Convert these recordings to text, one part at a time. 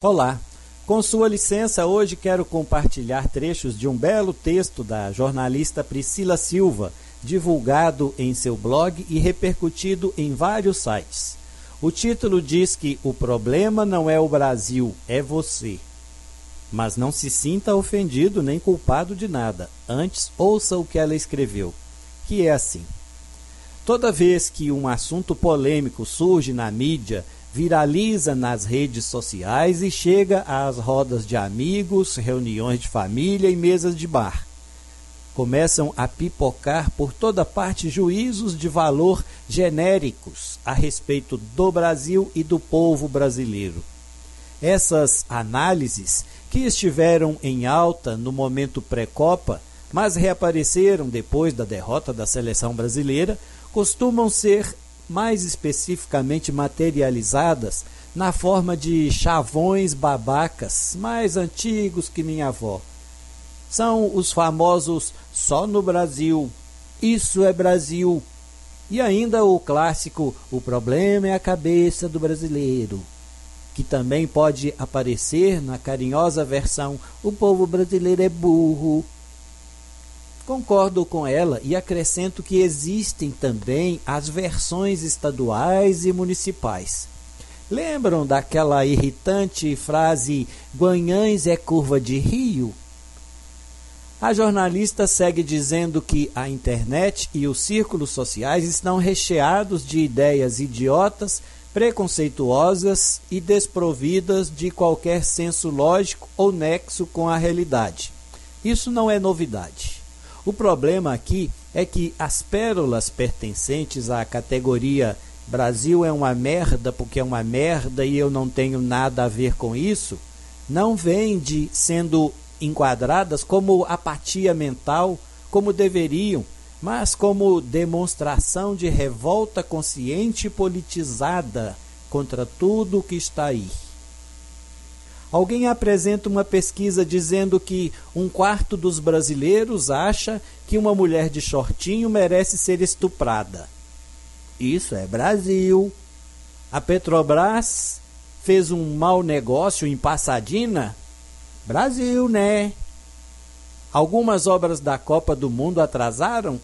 Olá, com sua licença, hoje quero compartilhar trechos de um belo texto da jornalista Priscila Silva, divulgado em seu blog e repercutido em vários sites. O título diz que o problema não é o Brasil, é você. Mas não se sinta ofendido nem culpado de nada. Antes, ouça o que ela escreveu, que é assim. Toda vez que um assunto polêmico surge na mídia, viraliza nas redes sociais e chega às rodas de amigos, reuniões de família e mesas de bar. Começam a pipocar por toda parte juízos de valor genéricos a respeito do Brasil e do povo brasileiro. Essas análises, que estiveram em alta no momento pré-Copa, mas reapareceram depois da derrota da seleção brasileira, costumam ser mais especificamente materializadas na forma de chavões babacas mais antigos que minha avó. São os famosos só no Brasil, isso é Brasil, e ainda o clássico o problema é a cabeça do brasileiro, que também pode aparecer na carinhosa versão o povo brasileiro é burro. Concordo com ela e acrescento que existem também as versões estaduais e municipais. Lembram daquela irritante frase Guanhães é curva de rio? A jornalista segue dizendo que a internet e os círculos sociais estão recheados de ideias idiotas, preconceituosas e desprovidas de qualquer senso lógico ou nexo com a realidade. Isso não é novidade. O problema aqui é que as pérolas pertencentes à categoria Brasil é uma merda porque é uma merda e eu não tenho nada a ver com isso, não vêm de sendo enquadradas como apatia mental, como deveriam, mas como demonstração de revolta consciente e politizada contra tudo o que está aí. Alguém apresenta uma pesquisa dizendo que 1/4 dos brasileiros acha que uma mulher de shortinho merece ser estuprada. Isso é Brasil. A Petrobras fez um mau negócio em Passadina? Brasil, né? Algumas obras da Copa do Mundo atrasaram?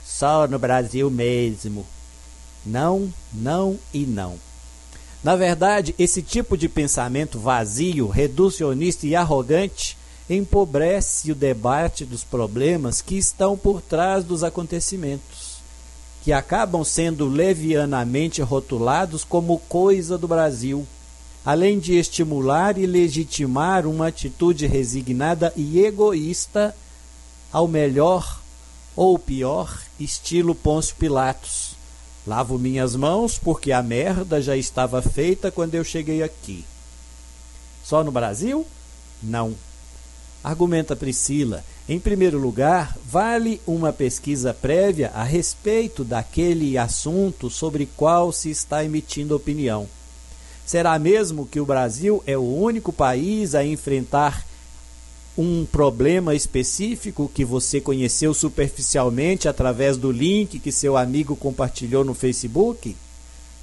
Só no Brasil mesmo. Não, não e não. Na verdade, esse tipo de pensamento vazio, reducionista e arrogante empobrece o debate dos problemas que estão por trás dos acontecimentos, que acabam sendo levianamente rotulados como coisa do Brasil, além de estimular e legitimar uma atitude resignada e egoísta ao melhor ou pior estilo Pôncio Pilatos. Lavo minhas mãos porque a merda já estava feita quando eu cheguei aqui. Só no Brasil? Não. Argumenta Priscila. Em primeiro lugar, vale uma pesquisa prévia a respeito daquele assunto sobre qual se está emitindo opinião. Será mesmo que o Brasil é o único país a enfrentar um problema específico que você conheceu superficialmente através do link que seu amigo compartilhou no Facebook?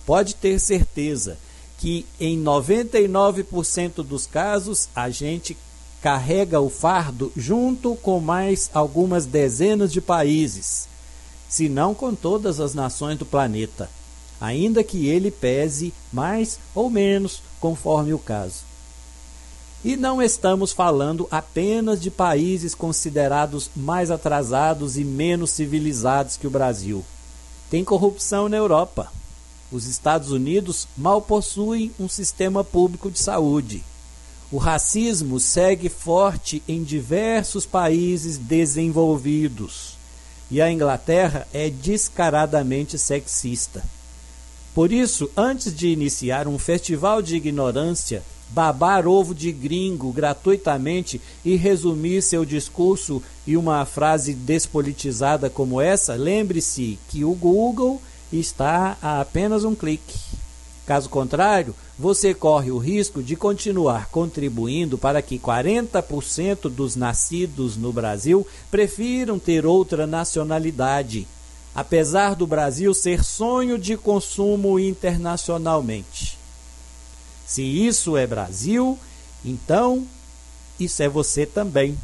Pode ter certeza que em 99% dos casos a gente carrega o fardo junto com mais algumas dezenas de países, se não com todas as nações do planeta, ainda que ele pese mais ou menos conforme o caso. E não estamos falando apenas de países considerados mais atrasados e menos civilizados que o Brasil. Tem corrupção na Europa. Os Estados Unidos mal possuem um sistema público de saúde. O racismo segue forte em diversos países desenvolvidos. E a Inglaterra é descaradamente sexista. Por isso, antes de iniciar um festival de ignorância, babar ovo de gringo gratuitamente e resumir seu discurso em uma frase despolitizada como essa, lembre-se que o Google está a apenas um clique. Caso contrário, você corre o risco de continuar contribuindo para que 40% dos nascidos no Brasil prefiram ter outra nacionalidade, apesar do Brasil ser sonho de consumo internacionalmente. Se isso é Brasil, Então, isso é você também.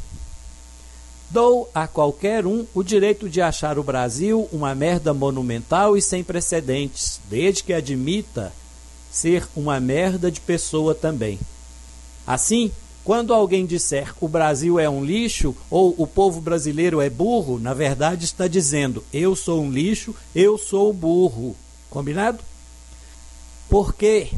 Dou a qualquer um o direito de achar o Brasil uma merda monumental e sem precedentes, desde que admita ser uma merda de pessoa também. Assim, quando alguém disser o Brasil é um lixo ou o povo brasileiro é burro, na verdade está dizendo eu sou um lixo, eu sou burro. Combinado? Porque,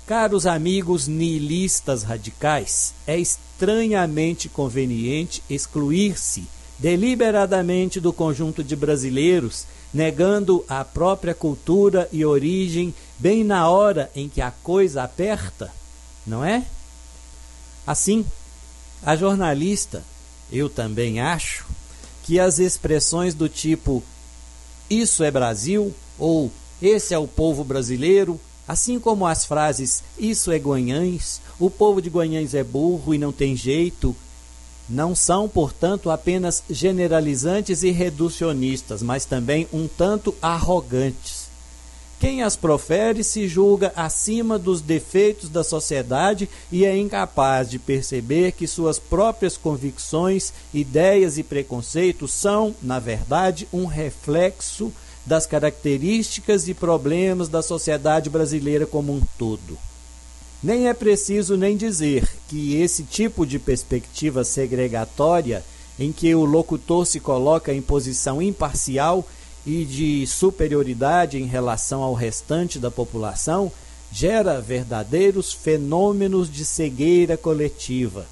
caros amigos niilistas radicais, é estranhamente conveniente excluir-se deliberadamente do conjunto de brasileiros, negando a própria cultura e origem bem na hora em que a coisa aperta, não é? Assim, a jornalista, eu também acho, que as expressões do tipo isso é Brasil ou esse é o povo brasileiro, assim como as frases isso é Guanhães, o povo de Guanhães é burro e não tem jeito, não são, portanto, apenas generalizantes e reducionistas, mas também um tanto arrogantes. Quem as profere se julga acima dos defeitos da sociedade e é incapaz de perceber que suas próprias convicções, ideias e preconceitos são, na verdade, um reflexo das características e problemas da sociedade brasileira como um todo. Nem é preciso nem dizer que esse tipo de perspectiva segregatória, em que o locutor se coloca em posição imparcial e de superioridade em relação ao restante da população, gera verdadeiros fenômenos de cegueira coletiva.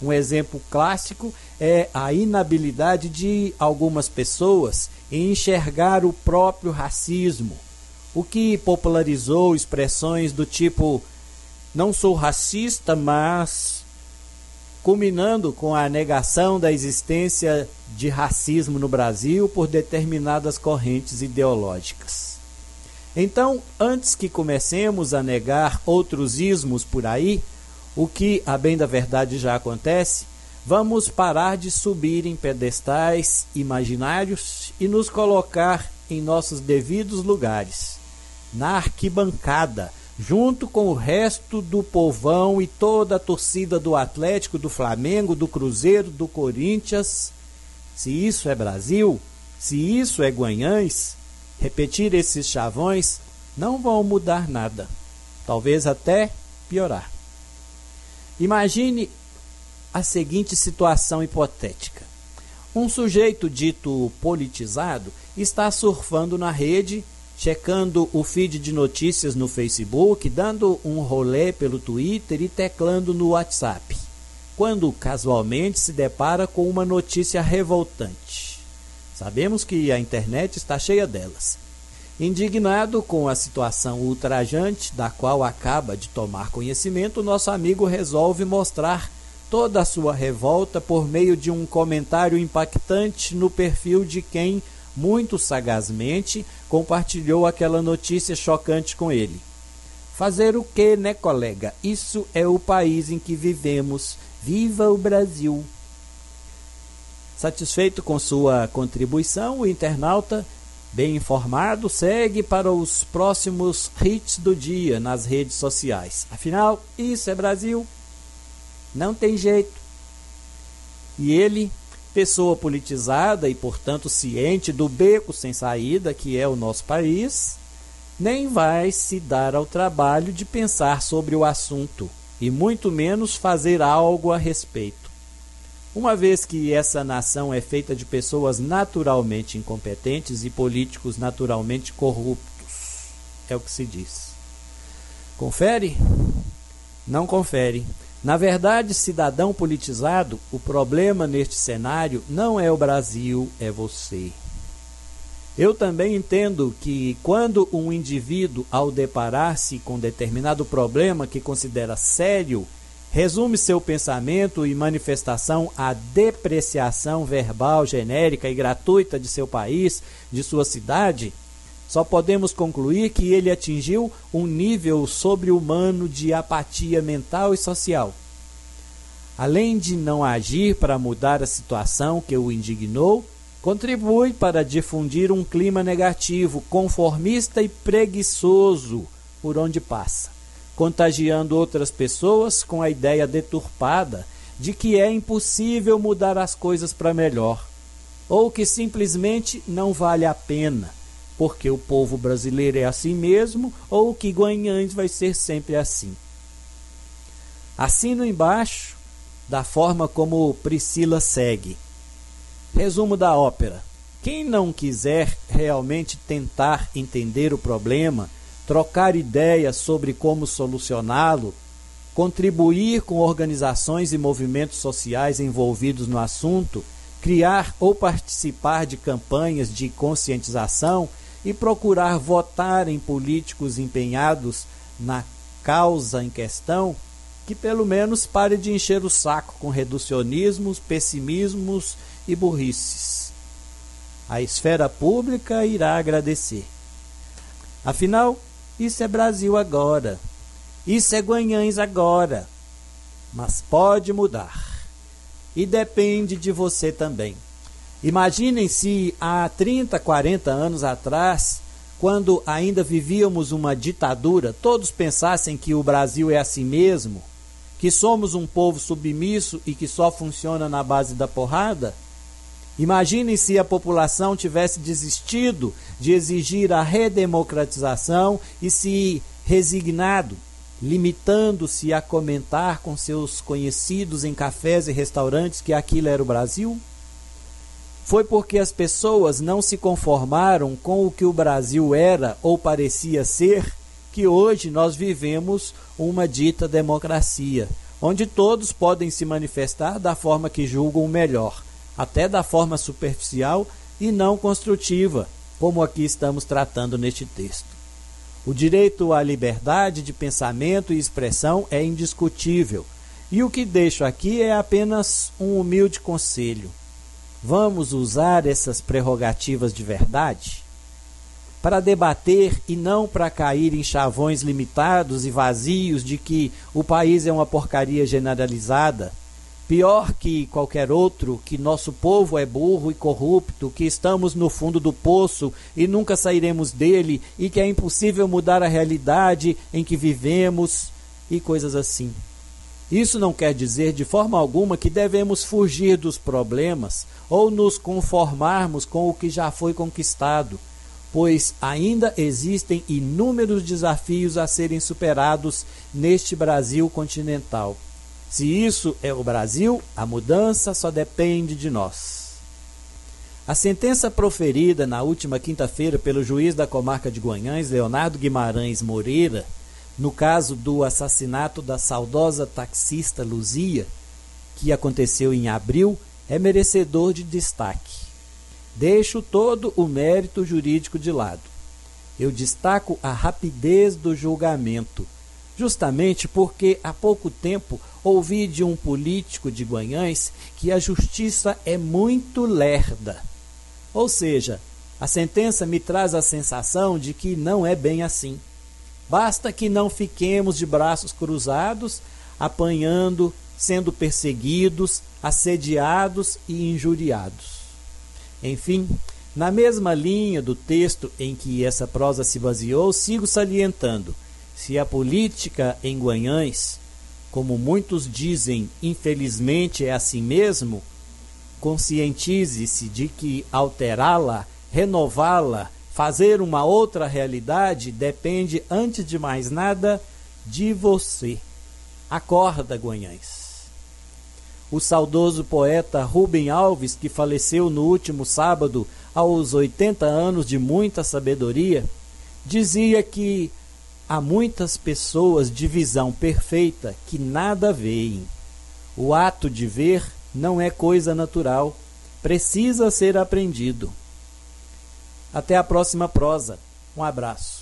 Um exemplo clássico é a inabilidade de algumas pessoas em enxergar o próprio racismo, o que popularizou expressões do tipo não sou racista, mas culminando com a negação da existência de racismo no Brasil por determinadas correntes ideológicas. Então, antes que comecemos a negar outros ismos por aí, o que, a bem da verdade, já acontece, vamos parar de subir em pedestais imaginários e nos colocar em nossos devidos lugares, na arquibancada, junto com o resto do povão e toda a torcida do Atlético, do Flamengo, do Cruzeiro, do Corinthians. Se isso é Brasil, se isso é Guanhães, repetir esses chavões não vão mudar nada, talvez até piorar. Imagine a seguinte situação hipotética. Um sujeito dito politizado está surfando na rede, checando o feed de notícias no Facebook, dando um rolê pelo Twitter e teclando no WhatsApp, quando casualmente se depara com uma notícia revoltante. Sabemos que a internet está cheia delas. Indignado com a situação ultrajante da qual acaba de tomar conhecimento, nosso amigo resolve mostrar toda a sua revolta por meio de um comentário impactante no perfil de quem muito sagazmente compartilhou aquela notícia chocante com ele. Fazer o quê, né, colega? Isso é o país em que vivemos. Viva o Brasil! Satisfeito com sua contribuição, o internauta, bem informado, segue para os próximos hits do dia nas redes sociais. Afinal, isso é Brasil. Não tem jeito. E ele, pessoa politizada e, portanto, ciente do beco sem saída que é o nosso país, nem vai se dar ao trabalho de pensar sobre o assunto e muito menos fazer algo a respeito. Uma vez que essa nação é feita de pessoas naturalmente incompetentes e políticos naturalmente corruptos, é o que se diz. Confere? Não confere. Na verdade, cidadão politizado, o problema neste cenário não é o Brasil, é você. Eu também entendo que quando um indivíduo, ao deparar-se com determinado problema que considera sério, resume seu pensamento e manifestação à depreciação verbal genérica e gratuita de seu país, de sua cidade, só podemos concluir que ele atingiu um nível sobre-humano de apatia mental e social. Além de não agir para mudar a situação que o indignou, contribui para difundir um clima negativo, conformista e preguiçoso por onde passa, contagiando outras pessoas com a ideia deturpada de que é impossível mudar as coisas para melhor, ou que simplesmente não vale a pena, porque o povo brasileiro é assim mesmo, ou que Guanhães vai ser sempre assim. Assino embaixo da forma como Priscila segue. Resumo da ópera. Quem não quiser realmente tentar entender o problema, trocar ideias sobre como solucioná-lo, contribuir com organizações e movimentos sociais envolvidos no assunto, criar ou participar de campanhas de conscientização e procurar votar em políticos empenhados na causa em questão, que pelo menos pare de encher o saco com reducionismos, pessimismos e burrices. A esfera pública irá agradecer. Afinal, isso é Brasil agora. Isso é Guanhães agora. Mas pode mudar. E depende de você também. Imaginem se há 30, 40 anos atrás, quando ainda vivíamos uma ditadura, todos pensassem que o Brasil é assim mesmo, que somos um povo submisso e que só funciona na base da porrada. Imaginem se a população tivesse desistido de exigir a redemocratização e se resignado, limitando-se a comentar com seus conhecidos em cafés e restaurantes que aquilo era o Brasil. Foi porque as pessoas não se conformaram com o que o Brasil era ou parecia ser, que hoje nós vivemos uma dita democracia, onde todos podem se manifestar da forma que julgam melhor, até da forma superficial e não construtiva, como aqui estamos tratando neste texto. O direito à liberdade de pensamento e expressão é indiscutível, e o que deixo aqui é apenas um humilde conselho. Vamos usar essas prerrogativas de verdade? Para debater e não para cair em chavões limitados e vazios de que o país é uma porcaria generalizada, pior que qualquer outro, que nosso povo é burro e corrupto, que estamos no fundo do poço e nunca sairemos dele e que é impossível mudar a realidade em que vivemos e coisas assim. Isso não quer dizer de forma alguma que devemos fugir dos problemas ou nos conformarmos com o que já foi conquistado, pois ainda existem inúmeros desafios a serem superados neste Brasil continental. Se isso é o Brasil, a mudança só depende de nós. A sentença proferida na última quinta-feira pelo juiz da comarca de Guanhães, Leonardo Guimarães Moreira, no caso do assassinato da saudosa taxista Luzia, que aconteceu em abril, é merecedor de destaque. Deixo todo o mérito jurídico de lado. Eu destaco a rapidez do julgamento, justamente porque há pouco tempo ouvi de um político de Guanhães que a justiça é muito lerda. Ou seja, a sentença me traz a sensação de que não é bem assim. Basta que não fiquemos de braços cruzados, apanhando, sendo perseguidos, assediados e injuriados. Enfim, na mesma linha do texto em que essa prosa se baseou, sigo salientando: se a política em Guanhães, como muitos dizem, infelizmente é assim mesmo, conscientize-se de que alterá-la, renová-la, fazer uma outra realidade depende, antes de mais nada, de você. Acorda, Guanhães. O saudoso poeta Rubem Alves, que faleceu no último sábado aos 80 anos de muita sabedoria, dizia que há muitas pessoas de visão perfeita que nada veem. O ato de ver não é coisa natural, precisa ser aprendido. Até a próxima prosa. Um abraço.